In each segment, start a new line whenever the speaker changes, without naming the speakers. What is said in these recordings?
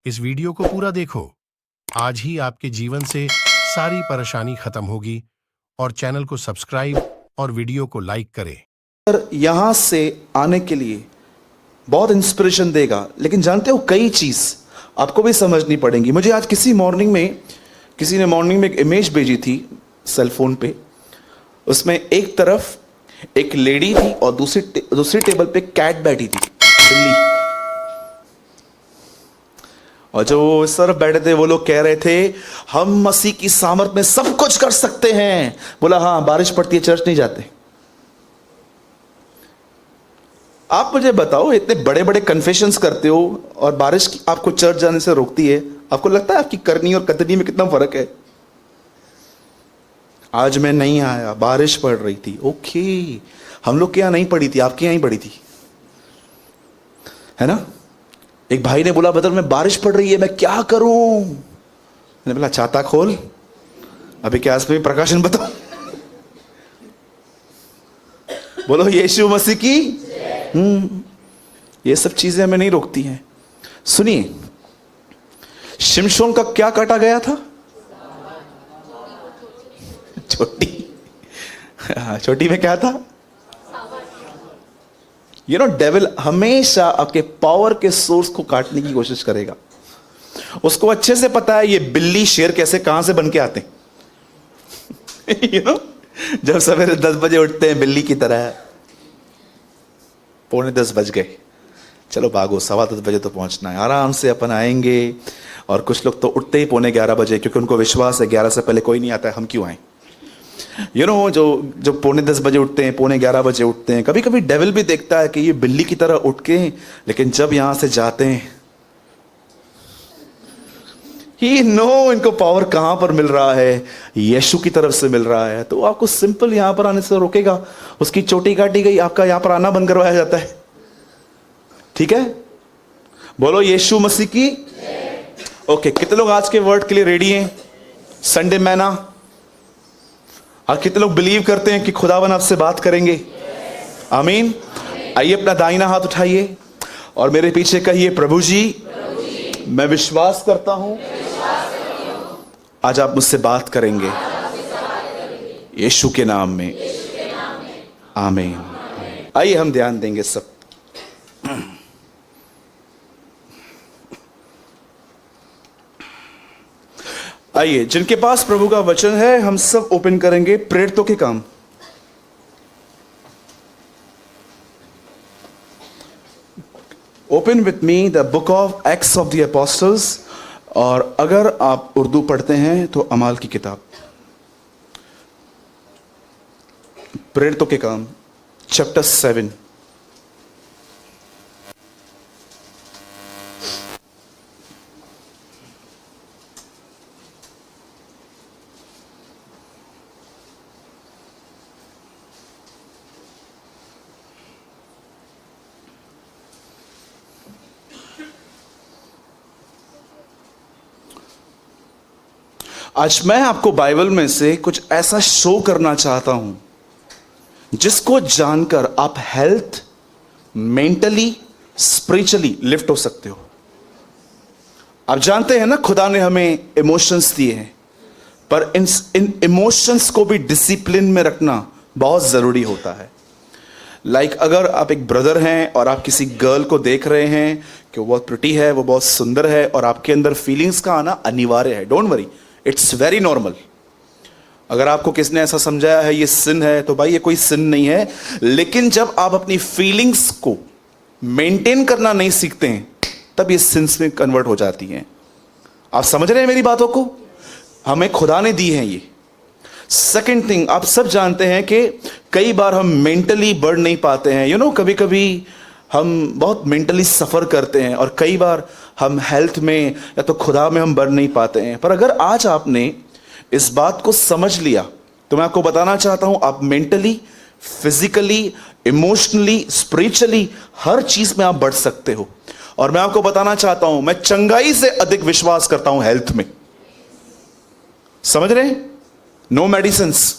इस वीडियो को पूरा देखो। आज ही आपके जीवन से सारी परेशानी खत्म होगी और चैनल को सब्सक्राइब और वीडियो को लाइक करें।
यहां से आने के लिए बहुत इंस्पिरेशन देगा, लेकिन जानते हो कई चीज आपको भी समझनी पड़ेगी। मुझे आज किसी ने मॉर्निंग में एक इमेज भेजी थी सेल फोन पे। उसमें एक तरफ एक लेडी थी और दूसरी टेबल पे कैट बैठी थी, बिल्ली। और जो इस तरफ बैठे थे वो लोग कह रहे थे हम मसीह की सामर्थ में सब कुछ कर सकते हैं। बोला हाँ, बारिश पड़ती है चर्च नहीं जाते। आप मुझे बताओ, इतने बड़े बड़े कन्फेशंस करते हो और बारिश आपको चर्च जाने से रोकती है। आपको लगता है आपकी करनी और कतनी में कितना फर्क है? आज मैं नहीं आया, बारिश पड़ रही थी। ओके, हम लोग के यहां नहीं पड़ी थी, आपके यहां ही पड़ी थी, है ना। एक भाई ने बोला बदल में बारिश पड़ रही है, मैं क्या करूं? मैंने बोला छाता खोल, अभी के आसपास प्रकाशन बताओ। बोलो यीशु मसीह की। ये सब चीजें हमें नहीं रोकती हैं। सुनिए, शिमशोन का क्या काटा गया था? छोटी में क्या था? डेविल हमेशा आपके पावर के सोर्स को काटने की कोशिश करेगा। उसको अच्छे से पता है ये बिल्ली शेर कैसे कहां से बन के आते हैं। जब सवेरे 10 बजे उठते हैं बिल्ली की तरह, 9:45 बज गए, चलो भागो, 10:15 बजे तो पहुंचना है, आराम से अपन आएंगे। और कुछ लोग तो उठते ही 11:45 बजे, क्योंकि उनको विश्वास है 11 से पहले कोई नहीं आता है, हम क्यों आए। जो 9:45 बजे उठते हैं, 11:15 बजे उठते हैं। कभी कभी डेविल भी देखता है कि ये बिल्ली की तरह उठ के, लेकिन जब यहां से जाते हैं इनको पावर कहां पर मिल रहा है? यीशु की तरफ से मिल रहा है। तो आपको सिंपल यहां पर आने से रोकेगा। उसकी चोटी काटी गई, आपका यहां पर आना बंद करवाया जाता है। ठीक है, बोलो यीशु मसीह की। ओके, कितने लोग आज के वर्ड के लिए रेडी हैं? संडे मैना। और कितने लोग बिलीव करते हैं कि खुदावन आपसे बात करेंगे? आमीन। आइए अपना दाहिना हाथ उठाइए और मेरे पीछे कहिए, प्रभु जी, मैं विश्वास करता हूं आज आप मुझसे बात करेंगे, यीशु के नाम में, आमीन। आइए हम ध्यान देंगे सब। आइए, जिनके पास प्रभु का वचन है हम सब ओपन करेंगे प्रेरितों के काम। Open with me the book of acts of the apostles, और अगर आप उर्दू पढ़ते हैं तो अमाल की किताब, प्रेरितों के काम, चैप्टर 7। आज मैं आपको बाइबल में से कुछ ऐसा शो करना चाहता हूं जिसको जानकर आप हेल्थ, मेंटली, स्पिरिचुअली लिफ्ट हो सकते हो। आप जानते हैं ना, खुदा ने हमें इमोशंस दिए हैं, पर इन इमोशंस को भी डिसिप्लिन में रखना बहुत जरूरी होता है। अगर आप एक ब्रदर हैं और आप किसी गर्ल को देख रहे हैं कि वो बहुत प्रिटी है, वो बहुत सुंदर है, और आपके अंदर फीलिंग्स का आना अनिवार्य है। Don't worry, it's very normal. अगर आपको किसने ऐसा समझाया है ये सिन है, तो भाई ये कोई सिन नहीं है। लेकिन जब आप अपनी फीलिंग्स को मेंटेन करना नहीं सीखते हैं, तब ये सिंस में कन्वर्ट हो जाती हैं। आप समझ रहे हैं मेरी बातों को? हमें खुदा ने दी है ये। सेकंड थिंग, आप सब जानते हैं कि कई बार हम मेंटली बढ़ नहीं पाते हैं। कभी कभी हम बहुत मेंटली सफ़र करते हैं, और कई बार हम हेल्थ में या तो खुदा में हम बढ़ नहीं पाते हैं। पर अगर आज आपने इस बात को समझ लिया, तो मैं आपको बताना चाहता हूं, आप मेंटली, फिजिकली, इमोशनली, स्पिरिचुअली हर चीज में आप बढ़ सकते हो। और मैं आपको बताना चाहता हूं, मैं चंगाई से अधिक विश्वास करता हूं हेल्थ में। समझ रहे हैं? No medicines.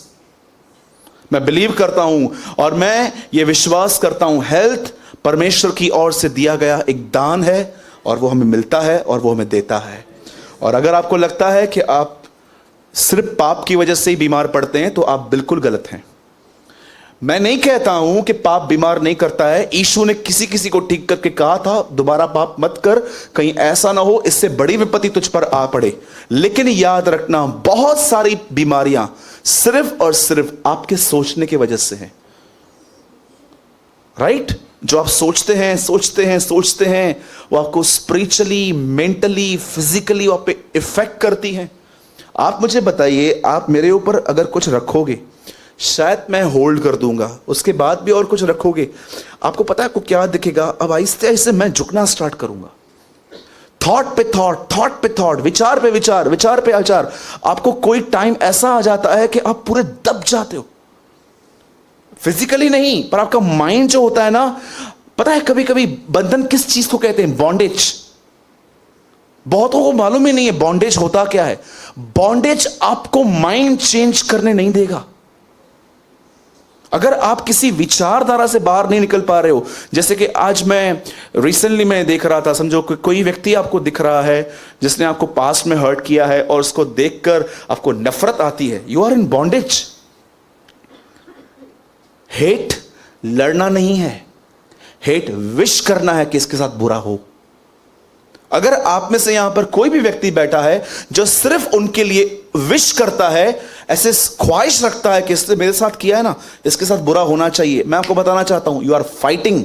मैं बिलीव करता हूं और मैं ये विश्वास करता हूं, हेल्थ परमेश्वर की ओर से दिया गया एक दान है, और वो हमें मिलता है और वो हमें देता है। और अगर आपको लगता है कि आप सिर्फ पाप की वजह से ही बीमार पड़ते हैं तो आप बिल्कुल गलत हैं। मैं नहीं कहता हूं कि पाप बीमार नहीं करता है। यीशु ने किसी किसी को ठीक करके कहा था दोबारा पाप मत कर, कहीं ऐसा ना हो इससे बड़ी विपत्ति तुझ पर आ पड़े। लेकिन याद रखना, बहुत सारी बीमारियां सिर्फ और सिर्फ आपके सोचने की वजह से हैं। राइट? जो आप सोचते हैं वो आपको स्पिरिचुअली, मेंटली, फिजिकली आप पे इफेक्ट करती हैं। आप मुझे बताइए, आप मेरे ऊपर अगर कुछ रखोगे, शायद मैं होल्ड कर दूंगा, उसके बाद भी और कुछ रखोगे, आपको पता है आपको क्या दिखेगा? अब आहिस्ते आहिस्ते मैं झुकना स्टार्ट करूंगा। थॉट पे थॉट, विचार पे विचार, आपको कोई टाइम ऐसा आ जाता है कि आप पूरे दब जाते हो। फिजिकली नहीं, पर आपका माइंड जो होता है ना, पता है कभी कभी बंधन किस चीज को कहते हैं? बॉन्डेज। बहुतों को मालूम ही नहीं है बॉन्डेज होता क्या है। बॉन्डेज आपको माइंड चेंज करने नहीं देगा। अगर आप किसी विचारधारा से बाहर नहीं निकल पा रहे हो, जैसे कि आज मैं रिसेंटली मैं देख रहा था, समझो कोई व्यक्ति आपको दिख रहा है जिसने आपको पास्ट में हर्ट किया है और उसको देखकर आपको नफरत आती है, you are in bondage. Hate लड़ना नहीं है, हेट विश करना है कि इसके साथ बुरा हो। अगर आप में से यहां पर कोई भी व्यक्ति बैठा है जो सिर्फ उनके लिए विश करता है, ऐसे ख्वाहिश रखता है कि इसने मेरे साथ किया है ना, इसके साथ बुरा होना चाहिए, मैं आपको बताना चाहता हूं, यू आर फाइटिंग।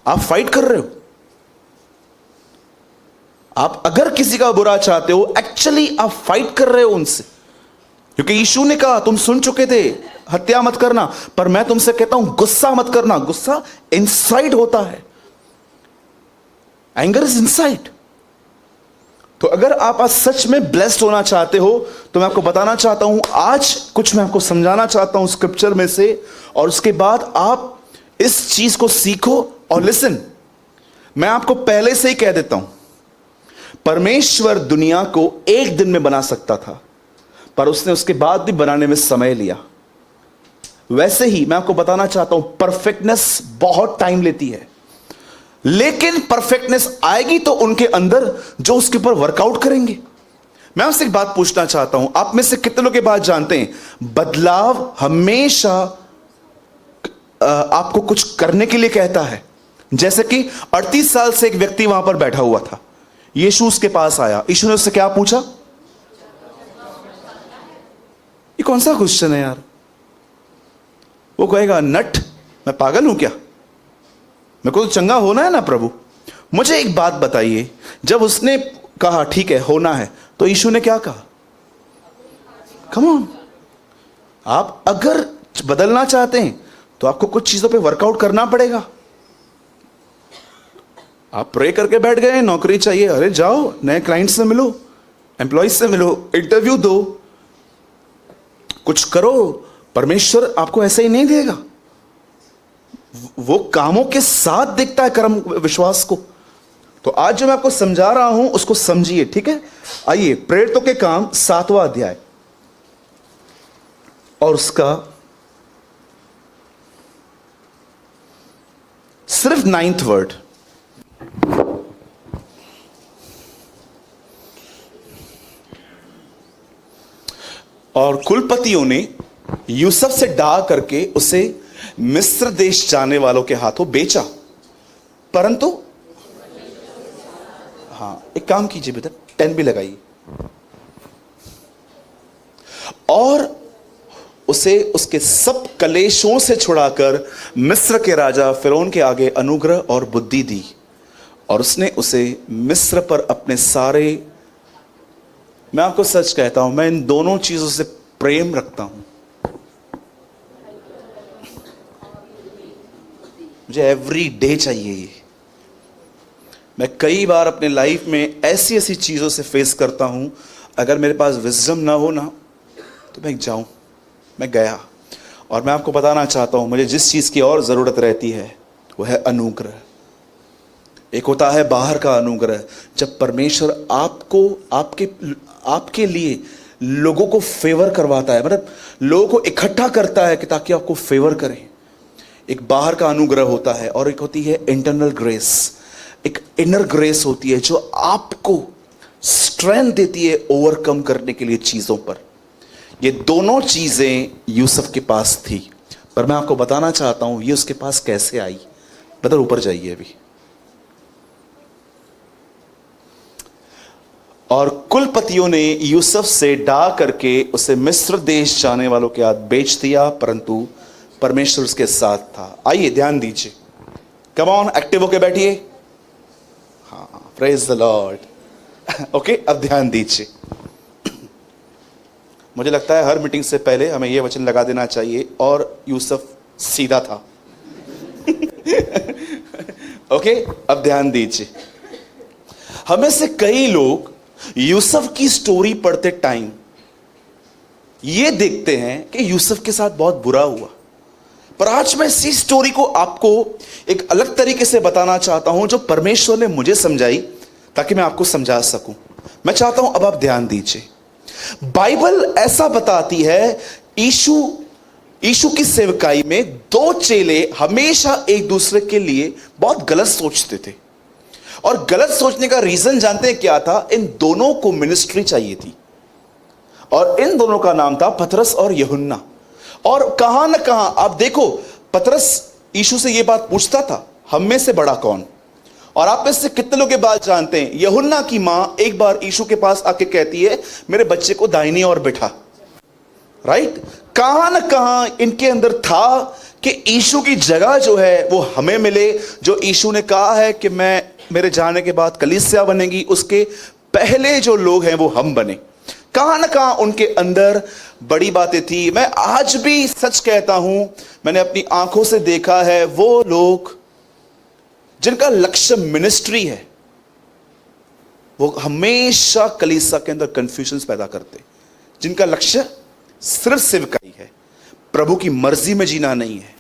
आप फाइट कर रहे हो। आप अगर किसी का बुरा चाहते हो, एक्चुअली आप फाइट कर रहे हो उनसे। क्योंकि यीशु ने कहा, तुम सुन चुके थे हत्या मत करना, पर मैं तुमसे कहता हूं गुस्सा मत करना। गुस्सा इनसाइड होता है, एंगर इज इनसाइड। तो अगर आप आज सच में ब्लेस्ड होना चाहते हो तो मैं आपको बताना चाहता हूं, आज कुछ मैं आपको समझाना चाहता हूं स्क्रिप्चर में से, और उसके बाद आप इस चीज को सीखो। और लिसन, मैं आपको पहले से ही कह देता हूं, परमेश्वर दुनिया को एक दिन में बना सकता था, पर उसने उसके बाद भी बनाने में समय लिया। वैसे ही मैं आपको बताना चाहता हूं, परफेक्टनेस बहुत टाइम लेती है, लेकिन परफेक्टनेस आएगी तो उनके अंदर जो उसके ऊपर वर्कआउट करेंगे। मैं आपसे एक बात पूछना चाहता हूं, आप में से कितने लोग ये बात जानते हैं, बदलाव हमेशा आपको कुछ करने के लिए कहता है। जैसे कि 38 साल से एक व्यक्ति वहां पर बैठा हुआ था, यीशु उसके पास आया, यीशु ने उससे क्या पूछा? ये कौन सा क्वेश्चन है यार? वो कहेगा, नट, मैं पागल हूं क्या? मेरे को तो चंगा होना है ना प्रभु। मुझे एक बात बताइए, जब उसने कहा ठीक है होना है, तो यीशु ने क्या कहा? कम ऑन, आप अगर बदलना चाहते हैं तो आपको कुछ चीजों पे वर्कआउट करना पड़ेगा। आप प्रे करके बैठ गए, नौकरी चाहिए, अरे जाओ नए क्लाइंट से मिलो, एम्प्लॉइज से मिलो, इंटरव्यू दो, कुछ करो। परमेश्वर आपको ऐसे ही नहीं देगा, वो कामों के साथ देखता है कर्म विश्वास को। तो आज जो मैं आपको समझा रहा हूं उसको समझिए, ठीक है? आइए, प्रेरितों के काम 7वां अध्याय और उसका सिर्फ 9th वर्ड। और कुलपतियों ने यूसुफ से डाह करके उसे मिस्र देश जाने वालों के हाथों बेचा, परंतु हाँ, एक काम कीजिए बेटा, 10 भी लगाइए, और उसे उसके सब कलेशों से छुड़ाकर मिस्र के राजा फिरौन के आगे अनुग्रह और बुद्धि दी, और उसने उसे मिस्र पर अपने सारे, मैं आपको सच कहता हूं, मैं इन दोनों चीजों से प्रेम रखता हूं। मुझे एवरी डे चाहिए ये। मैं कई बार अपने लाइफ में ऐसी ऐसी चीज़ों से फेस करता हूँ, अगर मेरे पास विजडम ना हो ना तो मैं गया। और मैं आपको बताना चाहता हूँ, मुझे जिस चीज़ की और ज़रूरत रहती है वो है अनुग्रह। एक होता है बाहर का अनुग्रह, जब परमेश्वर आपको आपके लिए लोगों को फेवर करवाता है, मतलब लोगों को इकट्ठा करता है कि ताकि आपको फेवर करें। एक बाहर का अनुग्रह होता है और एक होती है इंटरनल ग्रेस। एक इनर ग्रेस होती है जो आपको स्ट्रेंथ देती है ओवरकम करने के लिए चीजों पर। ये दोनों चीजें यूसुफ के पास थी, पर मैं आपको बताना चाहता हूं ये उसके पास कैसे आई। ब्रदर ऊपर जाइए अभी। और कुलपतियों ने यूसुफ से डा करके उसे मिस्र देश जाने वालों के हाथ बेच दिया, परंतु परमेश्वर उसके साथ था। आइए ध्यान दीजिए, कम ऑन, एक्टिव होके बैठिए। हाँ, प्रेज द लॉर्ड। ओके, अब ध्यान दीजिए। मुझे लगता है हर मीटिंग से पहले हमें यह वचन लगा देना चाहिए, और यूसुफ सीधा था। ओके, अब ध्यान दीजिए। हमें से कई लोग यूसुफ की स्टोरी पढ़ते टाइम ये देखते हैं कि यूसुफ के साथ बहुत बुरा हुआ, पर आज मैं इसी स्टोरी को आपको एक अलग तरीके से बताना चाहता हूं जो परमेश्वर ने मुझे समझाई, ताकि मैं आपको समझा सकूं। मैं चाहता हूं अब आप ध्यान दीजिए। बाइबल ऐसा बताती है, यीशु की सेवकाई में दो चेले हमेशा एक दूसरे के लिए बहुत गलत सोचते थे, और गलत सोचने का रीजन जानते हैं क्या था? इन दोनों को मिनिस्ट्री चाहिए थी, और इन दोनों का नाम था पतरस और यूहन्ना। और कहां ना कहां आप देखो, पतरस यीशु से यह बात पूछता था, हम में से बड़ा कौन? और आप में से कितने लोग ये बात जानते हैं? यूहन्ना की मां एक बार यीशु के पास आके कहती है, मेरे बच्चे को दाहिनी ओर बिठा। राइट? कहां ना कहां इनके अंदर था कि यीशु की जगह जो है वो हमें मिले, जो यीशु ने कहा है कि मैं मेरे जाने के बाद कलीसिया बनेगी, उसके पहले जो लोग हैं वो हम बने। कहां ना कहां उनके अंदर बड़ी बातें थी। मैं आज भी सच कहता हूं, मैंने अपनी आंखों से देखा है, वो लोग जिनका लक्ष्य मिनिस्ट्री है, वो हमेशा कलीसिया के अंदर कंफ्यूजन पैदा करते। जिनका लक्ष्य सिर्फ सेवकाई है, प्रभु की मर्जी में जीना नहीं है,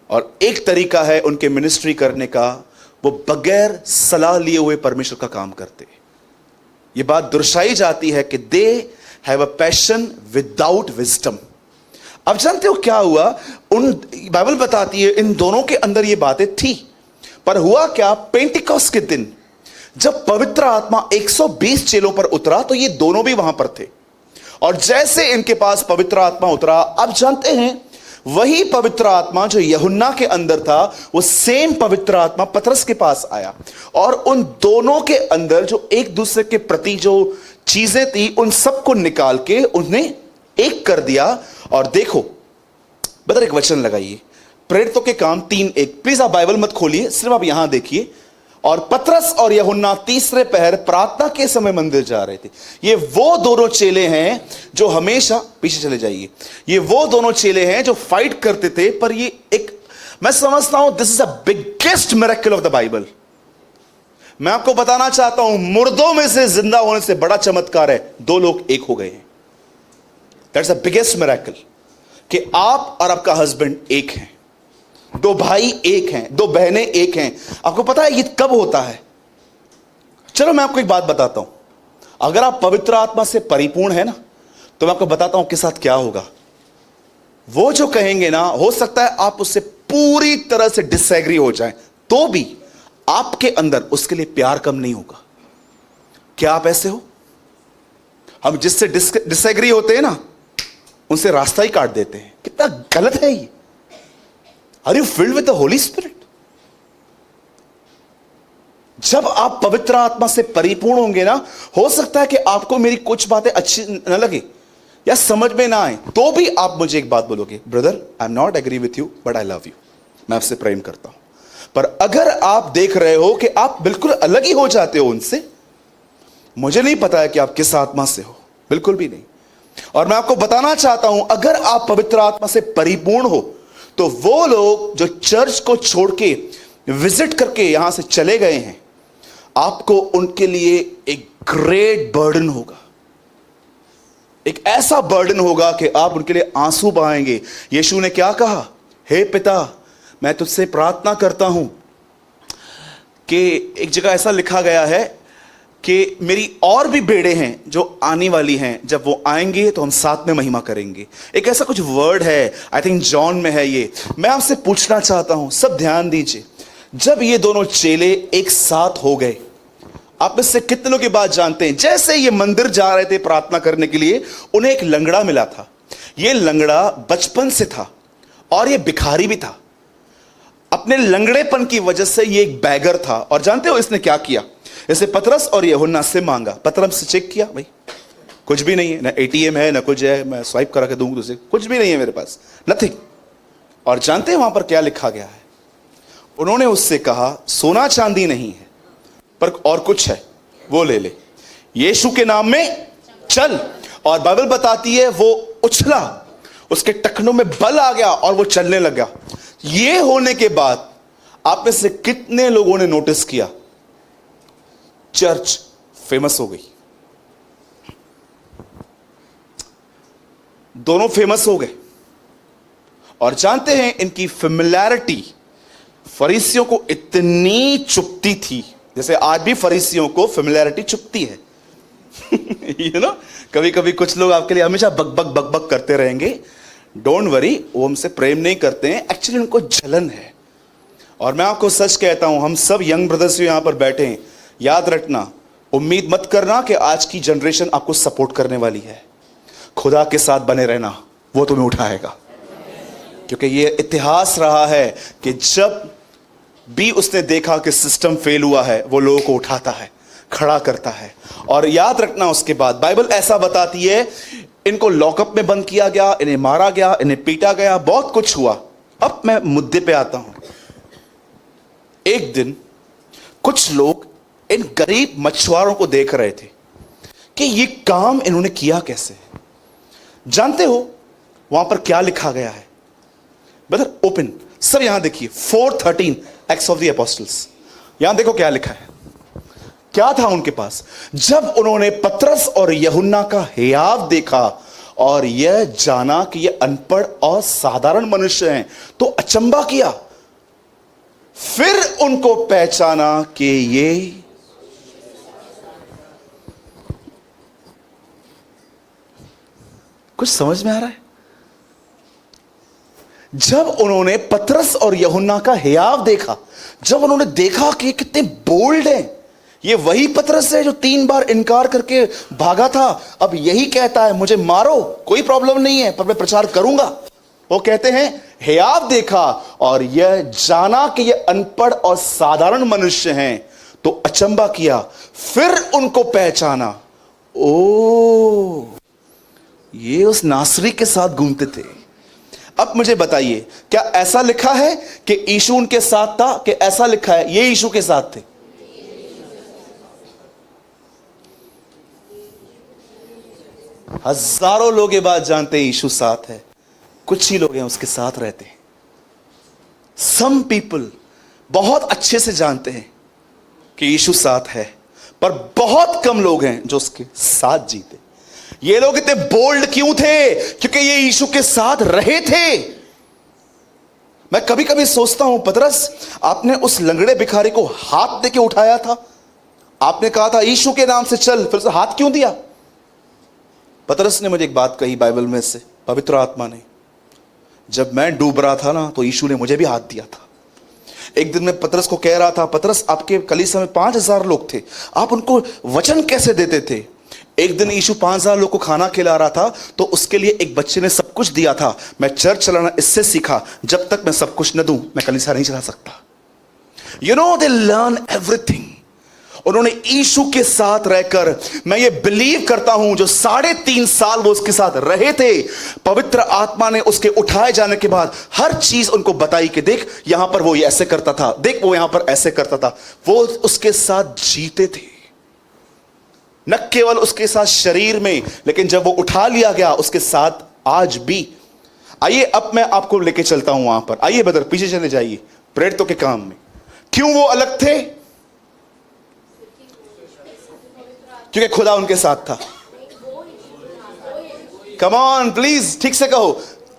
और एक तरीका है उनके मिनिस्ट्री करने का, वो बगैर सलाह लिए हुए परमेश्वर का काम करते। ये बात दर्शाई जाती है कि they have a passion without wisdom. अब जानते हो क्या हुआ? बाइबल बताती है इन दोनों के अंदर ये बातें थी, पर हुआ क्या? पेंटिकॉस्ट के दिन जब पवित्र आत्मा 120 चेलों पर उतरा, तो ये दोनों भी वहां पर थे, और जैसे इनके पास पवित्र आत्मा उतरा, अब जानते हैं वही पवित्र आत्मा जो यूहन्ना के अंदर था, वो सेम पवित्र आत्मा पतरस के पास आया, और उन दोनों के अंदर जो एक दूसरे के प्रति जो चीजें थी, उन सबको निकाल के उन्हें एक कर दिया। और देखो बदर, एक वचन लगाइए, प्रेरितों के काम 3:1। प्लीज आप बाइबल मत खोलिए, सिर्फ आप यहां देखिए। और पतरस और यूहन्ना तीसरे पहर प्रार्थना के समय मंदिर जा रहे थे। ये वो दोनों चेले हैं जो हमेशा, पीछे चले जाइए, ये वो दोनों चेले हैं जो फाइट करते थे, पर ये एक, मैं समझता हूं this is the biggest miracle of the Bible. मैं आपको बताना चाहता हूं, मुर्दों में से जिंदा होने से बड़ा चमत्कार है, दो लोग एक हो गए हैं। दैट्स द बिगेस्ट मिरेकल, कि आप और आपका हस्बैंड एक हैं, दो भाई एक हैं, दो बहनें एक हैं। आपको पता है ये कब होता है? चलो मैं आपको एक बात बताता हूं, अगर आप पवित्र आत्मा से परिपूर्ण है ना, तो मैं आपको बताता हूं के साथ क्या होगा। वो जो कहेंगे ना, हो सकता है आप उससे पूरी तरह से डिसएग्री हो जाएं, तो भी आपके अंदर उसके लिए प्यार कम नहीं होगा। क्या आप ऐसे हो? हम जिससे डिसएग्री होते हैं ना, उनसे रास्ता ही काट देते हैं। कितना गलत है ये। Are you filled with the Holy Spirit? जब आप पवित्र आत्मा से परिपूर्ण होंगे ना, हो सकता है कि आपको मेरी कुछ बातें अच्छी न लगे या समझ में ना आए, तो भी आप मुझे एक बात बोलोगे, brother I am not agree with you but I love you, मैं आपसे प्रेम करता हूं। पर अगर आप देख रहे हो कि आप बिल्कुल अलग ही हो जाते हो उनसे, मुझे नहीं पता है कि आप किस आत्मा से हो, बिल्कुल भी नहीं। और मैं आपको बताना चाहता हूं, अगर आप पवित्र आत्मा से परिपूर्ण हो, तो वो लोग जो चर्च को छोड़ के विजिट करके यहां से चले गए हैं, आपको उनके लिए एक ग्रेट बर्डन होगा, एक ऐसा बर्डन होगा कि आप उनके लिए आंसू बहाएंगे। यीशु ने क्या कहा? हे पिता, मैं तुझसे प्रार्थना करता हूं कि, एक जगह ऐसा लिखा गया है कि मेरी और भी बेड़े हैं जो आने वाली हैं, जब वो आएंगे तो हम साथ में महिमा करेंगे। एक ऐसा कुछ वर्ड है, आई थिंक जॉन में है ये। मैं आपसे पूछना चाहता हूं, सब ध्यान दीजिए, जब ये दोनों चेले एक साथ हो गए, आप में से कितने लोग की बात जानते हैं, जैसे ये मंदिर जा रहे थे प्रार्थना करने के लिए, उन्हें एक लंगड़ा मिला था। ये लंगड़ा बचपन से था और ये भिखारी भी था। अपने लंगड़ेपन की वजह से ये एक बैगर था। और जानते हो इसने क्या किया? इसे पतरस और यूहन्ना से मांगा। पतरस से चेक किया, भाई कुछ भी नहीं है, ना एटीएम है ना कुछ है, मैं स्वाइप करा के दूंगा तुझे, कुछ भी नहीं है मेरे पास, नथिंग। और जानते हैं वहां पर क्या लिखा गया है? उन्होंने उससे कहा, सोना चांदी नहीं है पर और कुछ है, वो ले ले, यीशु के नाम में चल। और बाइबल बताती है वो उछला, उसके टखनों में बल आ गया और वो चलने लगा। ये होने के बाद आप में से कितने लोगों ने नोटिस किया चर्च फेमस हो गई? दोनों फेमस हो गए। और जानते हैं इनकी फेमिलियरिटी फरीसियों को इतनी चुभती थी, जैसे आज भी फरीसियों को फेमिलियरिटी चुभती है। यू नो, कभी कभी कुछ लोग आपके लिए हमेशा बक बक बक बक करते रहेंगे। डोंट वरी, वो हमसे प्रेम नहीं करते हैं, एक्चुअली उनको जलन है। और मैं आपको सच कहता हूं, हम सब यंग ब्रदर्स यहां पर बैठे हैं, याद रखना, उम्मीद मत करना कि आज की जनरेशन आपको सपोर्ट करने वाली है। खुदा के साथ बने रहना, वो तुम्हें उठाएगा। क्योंकि ये इतिहास रहा है कि जब भी उसने देखा कि सिस्टम फेल हुआ है, वो लोगों को उठाता है, खड़ा करता है। और याद रखना, उसके बाद बाइबल ऐसा बताती है, इनको लॉकअप में बंद किया गया, इन्हें मारा गया, इन्हें पीटा गया, बहुत कुछ हुआ। अब मैं मुद्दे पे आता हूं। एक दिन कुछ लोग इन गरीब मछुआरों को देख रहे थे कि ये काम इन्होंने किया कैसे। जानते हो वहां पर क्या लिखा गया है? ब्रदर ओपन, सब यहां देखिए, 4:13 एक्ट्स ऑफ द एपोस्टल्स। यहां देखो क्या लिखा है। क्या था उनके पास? जब उन्होंने पतरस और यूहन्ना का हियाव देखा और यह जाना कि ये अनपढ़ और साधारण मनुष्य हैं, तो अचंभा किया। फिर उनको पहचाना कि ये कुछ समझ में आ रहा है? जब उन्होंने पतरस और यूहन्ना का हियाव देखा, जब उन्होंने देखा कि कितने बोल्ड हैं, ये वही पतरस है जो 3 बार इनकार करके भागा था, अब यही कहता है मुझे मारो, कोई प्रॉब्लम नहीं है, पर मैं प्रचार करूंगा। वो कहते हैं हियाव देखा और यह जाना कि ये अनपढ़ और साधारण मनुष्य हैं, तो अचंभा किया। फिर उनको पहचाना, ओ ये उस नासरी के साथ घूमते थे। अब मुझे बताइए, क्या ऐसा लिखा है कि यीशु उनके साथ था, कि ऐसा लिखा है ये यीशु के साथ थे? हजारों लोग ये बात जानते हैं यीशु साथ है, कुछ ही लोग हैं उसके साथ रहते हैं। सम पीपल बहुत अच्छे से जानते हैं कि यीशु साथ है, पर बहुत कम लोग हैं जो उसके साथ जीते। ये लोग इतने बोल्ड क्यों थे? क्योंकि ये यीशु के साथ रहे थे। मैं कभी कभी सोचता हूं, पतरस आपने उस लंगड़े भिखारी को हाथ देके उठाया था, आपने कहा था यीशु के नाम से चल, फिर से हाथ क्यों दिया? पतरस ने मुझे एक बात कही बाइबल में से, पवित्र आत्मा ने, जब मैं डूब रहा था ना, तो यीशु ने मुझे भी हाथ दिया था। एक दिन मैं पतरस को कह रहा था, पतरस आपके कलीसिया में 5000 लोग थे, आप उनको वचन कैसे देते थे? एक दिन यीशु 5000 लोग को खाना खिला रहा था, तो उसके लिए एक बच्चे ने सब कुछ दिया था। मैं चर्च चलाना इससे सीखा, जब तक मैं सब कुछ न दूं मैं कलीसिया नहीं चला सकता। You know, they learn everything. उन्होंने यीशु के साथ रहकर, मैं ये बिलीव करता हूं, जो 3.5 साल वो उसके साथ रहे थे, पवित्र आत्मा ने उसके उठाए जाने के बाद हर चीज उनको बताई कि देख यहां पर वो ये ऐसे करता था, देख वो यहां पर ऐसे करता था। वो उसके साथ जीते थे, न केवल उसके साथ शरीर में, लेकिन जब वो उठा लिया गया उसके साथ आज भी। आइए अब मैं आपको लेके चलता हूं वहां पर। आइए ब्रदर पीछे चले जाइए, प्रेरितों के काम में। क्यों वो अलग थे? क्योंकि खुदा उनके साथ था। कम ऑन प्लीज, ठीक से कहो,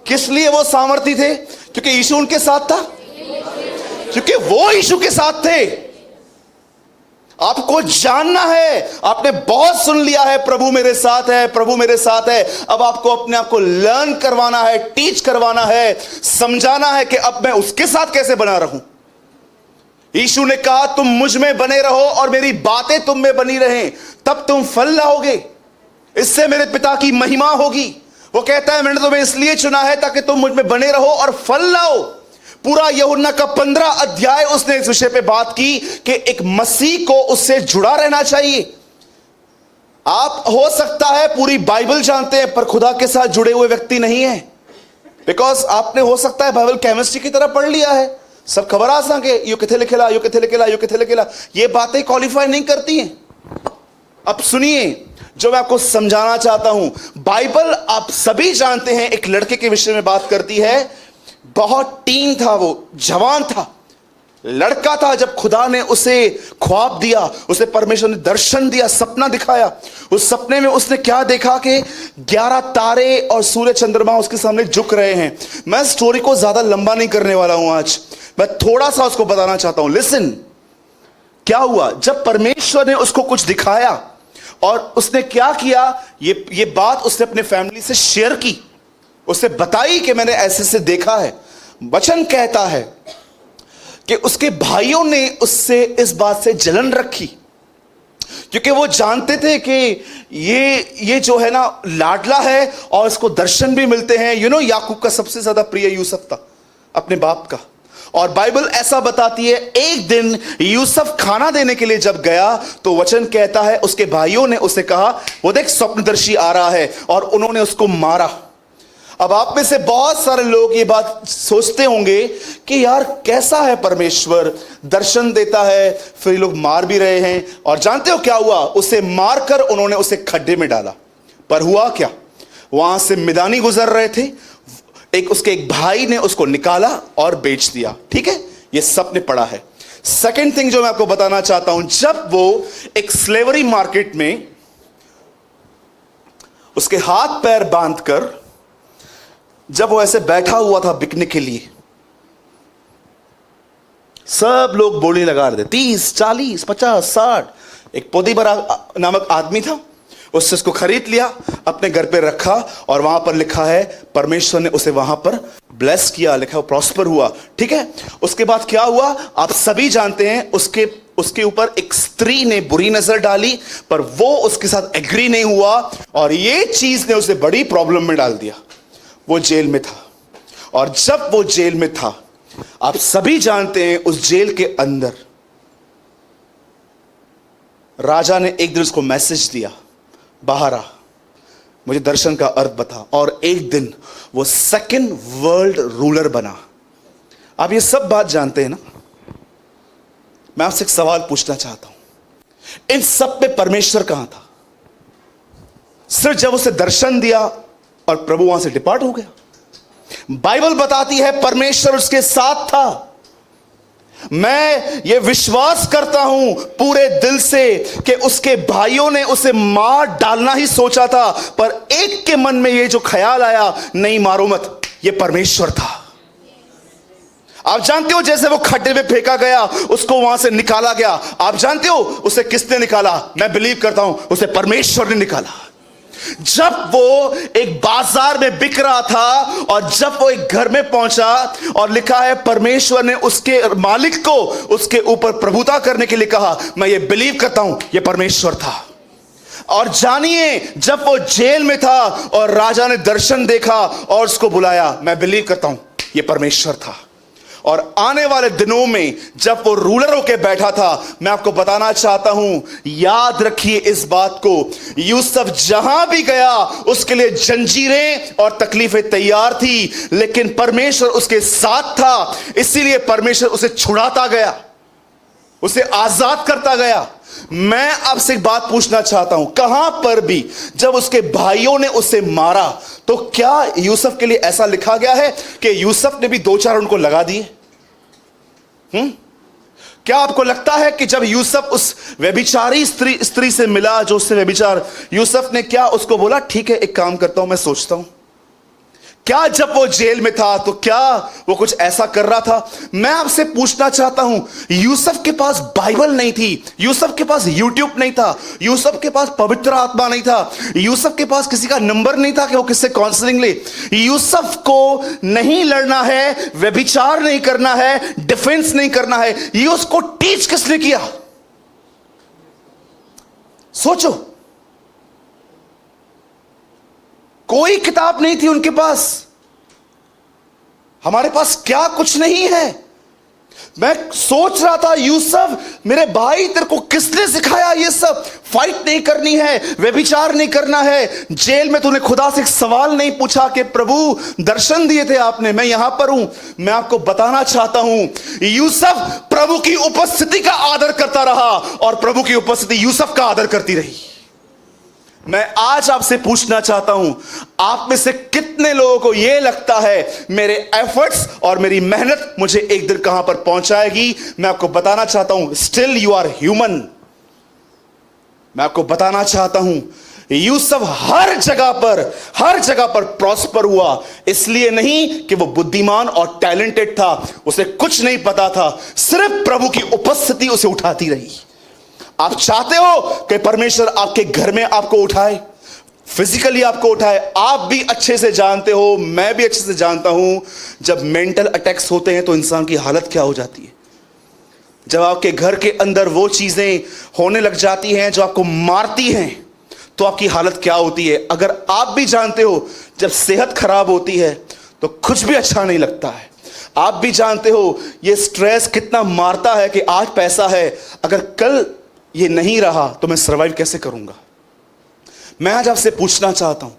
किस लिए वो सामर्थी थे? क्योंकि यीशु उनके साथ था, क्योंकि वो यीशु के साथ थे। आपको जानना है, आपने बहुत सुन लिया है प्रभु मेरे साथ है, प्रभु मेरे साथ है। अब आपको अपने आप को लर्न करवाना है, टीच करवाना है, समझाना है कि अब मैं उसके साथ कैसे बना रहूं। यीशु ने कहा तुम मुझ में बने रहो और मेरी बातें तुम में बनी रहें, तब तुम फल लाओगे, इससे मेरे पिता की महिमा होगी। वो कहता है मैंने तुम्हें इसलिए चुना है ताकि तुम मुझ में बने रहो और फल लाओ। पूरा यूहन्ना का 15 अध्याय उसने इस विषय पे बात की कि एक मसीह को उससे जुड़ा रहना चाहिए। आप हो सकता है पूरी बाइबल जानते हैं पर खुदा के साथ जुड़े हुए व्यक्ति नहीं है, बिकॉज आपने हो सकता है बाइबल केमिस्ट्री की तरह पढ़ लिया है, सब खबर आ सके यू किथे लिखेला, यू किथे लिखेला, यू किथे लिखेला, ये बातें क्वालिफाई नहीं करती हैं। अब सुनिए जो मैं आपको समझाना चाहता हूं। बाइबल आप सभी जानते हैं एक लड़के के विषय में बात करती है, बहुत टीन था, वो जवान था, लड़का था, जब खुदा ने उसे ख्वाब दिया, उसे परमेश्वर ने दर्शन दिया, सपना दिखाया। उस सपने में उसने क्या देखा कि 11 तारे और सूर्य चंद्रमा उसके सामने झुक रहे हैं। मैं स्टोरी को ज्यादा लंबा नहीं करने वाला हूं आज, मैं थोड़ा सा उसको बताना चाहता हूं। लिसन, क्या हुआ जब परमेश्वर ने उसको कुछ दिखाया और उसने क्या किया, ये बात उसने अपने फैमिली से शेयर की, उसे बताई कि मैंने ऐसे से देखा है। वचन कहता है कि उसके भाइयों ने उससे इस बात से जलन रखी, क्योंकि वो जानते थे कि ये जो है ना लाडला है और इसको दर्शन भी मिलते हैं। याकूब का सबसे ज्यादा प्रिय यूसुफ था अपने बाप का, और बाइबल ऐसा बताती है एक दिन यूसुफ खाना देने के लिए जब गया तो वचन कहता है उसके भाइयों ने उसे कहा वो देख स्वप्नदर्शी आ रहा है, और उन्होंने उसको मारा। अब आप में से बहुत सारे लोग ये बात सोचते होंगे कि यार कैसा है परमेश्वर, दर्शन देता है फिर लोग मार भी रहे हैं। और जानते हो क्या हुआ, उसे मारकर उन्होंने उसे खड्डे में डाला। पर हुआ क्या, वहां से मिदानी गुजर रहे थे, उसके एक भाई ने उसको निकाला और बेच दिया। ठीक है, ये सबने पढ़ा है। सेकंड थिंग जो मैं आपको बताना चाहता हूं, जब वो एक स्लेवरी मार्केट में उसके हाथ पैर बांधकर जब वो ऐसे बैठा हुआ था बिकने के लिए, सब लोग बोली लगा रहे थे 30, 40, 50, 60। एक पोतीफर नामक आदमी था, उससे उसको खरीद लिया, अपने घर पे रखा, और वहां पर लिखा है परमेश्वर ने उसे वहां पर ब्लेस किया, लिखा है प्रॉस्पर हुआ। ठीक है, उसके बाद क्या हुआ आप सभी जानते हैं, उसके ऊपर एक स्त्री ने बुरी नजर डाली, पर वो उसके साथ एग्री नहीं हुआ और ये चीज ने उसे बड़ी प्रॉब्लम में डाल दिया। वो जेल में था, और जब वो जेल में था आप सभी जानते हैं उस जेल के अंदर राजा ने एक दिन उसको मैसेज दिया, बाहर आ, मुझे दर्शन का अर्थ बता। और एक दिन वो सेकंड वर्ल्ड रूलर बना। आप ये सब बात जानते हैं ना, मैं आपसे एक सवाल पूछना चाहता हूं, इन सब पे परमेश्वर कहां था? सिर्फ जब उसे दर्शन दिया और प्रभु वहां से डिपार्ट हो गया। बाइबल बताती है परमेश्वर उसके साथ था। मैं ये विश्वास करता हूं पूरे दिल से कि उसके भाइयों ने उसे मार डालना ही सोचा था, पर एक के मन में ये जो ख्याल आया नहीं मारो मत, ये परमेश्वर था। आप जानते हो जैसे वो खड्डे में फेंका गया, उसको वहां से निकाला गया, आप जानते हो उसे किसने निकाला? मैं बिलीव करता हूं उसे परमेश्वर ने निकाला। जब वो एक बाजार में बिक रहा था और जब वो एक घर में पहुंचा और लिखा है परमेश्वर ने उसके मालिक को उसके ऊपर प्रभुता करने के लिए कहा, मैं ये बिलीव करता हूं ये परमेश्वर था। और जानिए जब वो जेल में था और राजा ने दर्शन देखा और उसको बुलाया, मैं बिलीव करता हूं ये परमेश्वर था। और आने वाले दिनों में जब वो रूलर होके बैठा था, मैं आपको बताना चाहता हूं, याद रखिए इस बात को, यूसुफ जहां भी गया उसके लिए जंजीरें और तकलीफें तैयार थी, लेकिन परमेश्वर उसके साथ था, इसीलिए परमेश्वर उसे छुड़ाता गया, उसे आजाद करता गया। मैं आपसे एक बात पूछना चाहता हूं, कहां पर भी जब उसके भाइयों ने उसे मारा तो क्या यूसुफ के लिए ऐसा लिखा गया है कि यूसुफ ने भी 2-4 उनको लगा दिए? क्या आपको लगता है कि जब यूसुफ उस व्यभिचारी स्त्री से मिला जो उससे व्यभिचार, यूसुफ ने क्या उसको बोला ठीक है एक काम करता हूं मैं सोचता हूं? क्या जब वो जेल में था तो क्या वो कुछ ऐसा कर रहा था? मैं आपसे पूछना चाहता हूं, यूसुफ के पास बाइबल नहीं थी, यूसुफ के पास यूट्यूब नहीं था, यूसुफ के पास पवित्र आत्मा नहीं था, यूसुफ के पास किसी का नंबर नहीं था कि वो किससे काउंसलिंग ले। यूसुफ को नहीं लड़ना है, व्यभिचार नहीं करना है, डिफेंस नहीं करना है, ये उसको टीच किसने किया? सोचो, कोई किताब नहीं थी उनके पास। हमारे पास क्या कुछ नहीं है। मैं सोच रहा था, यूसुफ मेरे भाई, तेरे को किसने सिखाया ये सब? फाइट नहीं करनी है, व्यभिचार नहीं करना है। जेल में तूने खुदा से एक सवाल नहीं पूछा कि प्रभु दर्शन दिए थे आपने, मैं यहां पर हूं। मैं आपको बताना चाहता हूं, यूसुफ प्रभु की उपस्थिति का आदर करता रहा और प्रभु की उपस्थिति यूसुफ का आदर करती रही। मैं आज आपसे पूछना चाहता हूं, आप में से कितने लोगों को यह लगता है मेरे एफर्ट्स और मेरी मेहनत मुझे एक दिन कहां पर पहुंचाएगी? मैं आपको बताना चाहता हूं, स्टिल यू आर ह्यूमन। मैं आपको बताना चाहता हूं, यूसुफ हर जगह पर प्रॉस्पर हुआ, इसलिए नहीं कि वो बुद्धिमान और टैलेंटेड था, उसे कुछ नहीं पता था, सिर्फ प्रभु की उपस्थिति उसे उठाती रही। आप चाहते हो कि परमेश्वर आपके घर में आपको उठाए, फिजिकली आपको उठाए? आप भी अच्छे से जानते हो, मैं भी अच्छे से जानता हूं, जब मेंटल अटैक्स होते हैं तो इंसान की हालत क्या हो जाती है। जब आपके घर के अंदर वो चीजें होने लग जाती हैं जो आपको मारती हैं, तो आपकी हालत क्या होती है। अगर आप भी जानते हो, जब सेहत खराब होती है तो कुछ भी अच्छा नहीं लगता है। आप भी जानते हो ये स्ट्रेस कितना मारता है कि आज पैसा है, अगर कल ये नहीं रहा तो मैं सर्वाइव कैसे करूंगा। मैं आज आपसे पूछना चाहता हूं,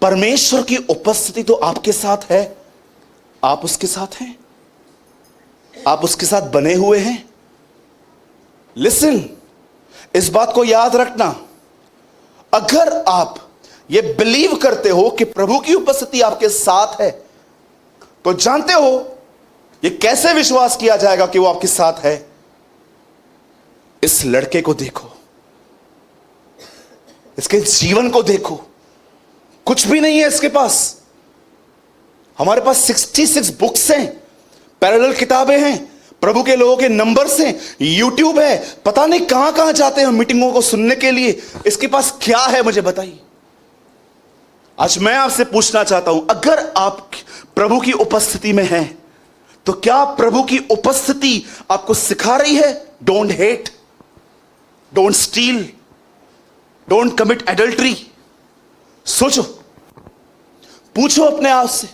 परमेश्वर की उपस्थिति तो आपके साथ है, आप उसके साथ हैं, आप उसके साथ बने हुए हैं। लिसन, इस बात को याद रखना, अगर आप ये बिलीव करते हो कि प्रभु की उपस्थिति आपके साथ है, तो जानते हो ये कैसे विश्वास किया जाएगा कि वो आपके साथ है। इस लड़के को देखो, इसके जीवन को देखो, कुछ भी नहीं है इसके पास। हमारे पास 66 बुक्स हैं, पैरेलल किताबें हैं, प्रभु के लोगों के नंबर्स हैं, यूट्यूब है, पता नहीं कहां कहां जाते हैं मीटिंगों को सुनने के लिए। इसके पास क्या है मुझे बताइए। आज मैं आपसे पूछना चाहता हूं, अगर आप प्रभु की उपस्थिति में हैं, तो क्या प्रभु की उपस्थिति आपको सिखा रही है don't hate, don't steel, don't commit adultery? सोचो, पूछो अपने आप से।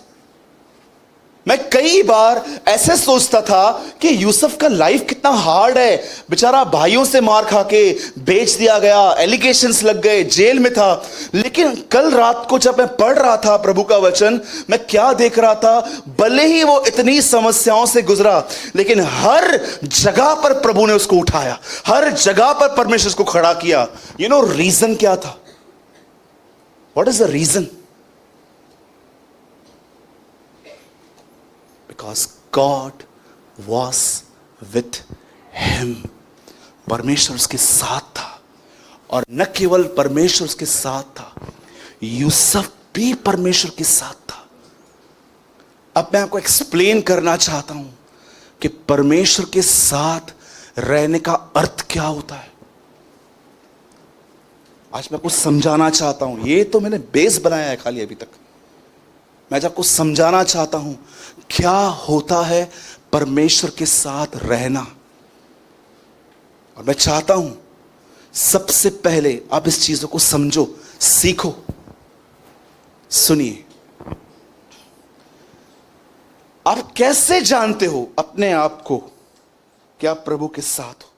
मैं कई बार ऐसे सोचता था कि यूसुफ का लाइफ कितना हार्ड है, बेचारा भाइयों से मार खा के बेच दिया गया, एलिगेशंस लग गए, जेल में था। लेकिन कल रात को जब मैं पढ़ रहा था प्रभु का वचन, मैं क्या देख रहा था, भले ही वो इतनी समस्याओं से गुजरा, लेकिन हर जगह पर प्रभु ने उसको उठाया, हर जगह पर परमेश्वर उसको खड़ा किया। यू नो रीजन क्या था? What is the reason? Because God was with him. परमेश्वर उसके साथ था, और न केवल परमेश्वर उसके साथ था, यूसुफ भी परमेश्वर के साथ था। अब मैं आपको एक्सप्लेन करना चाहता हूं कि परमेश्वर के साथ रहने का अर्थ क्या होता है। आज मैं आपको समझाना चाहता हूं, ये तो मैंने बेस बनाया है खाली अभी तक। मैं आज आपको समझाना चाहता हूं क्या होता है परमेश्वर के साथ रहना। और मैं चाहता हूं सबसे पहले आप इस चीजों को समझो, सीखो। सुनिए, आप कैसे जानते हो अपने आप को कि आप प्रभु के साथ हो?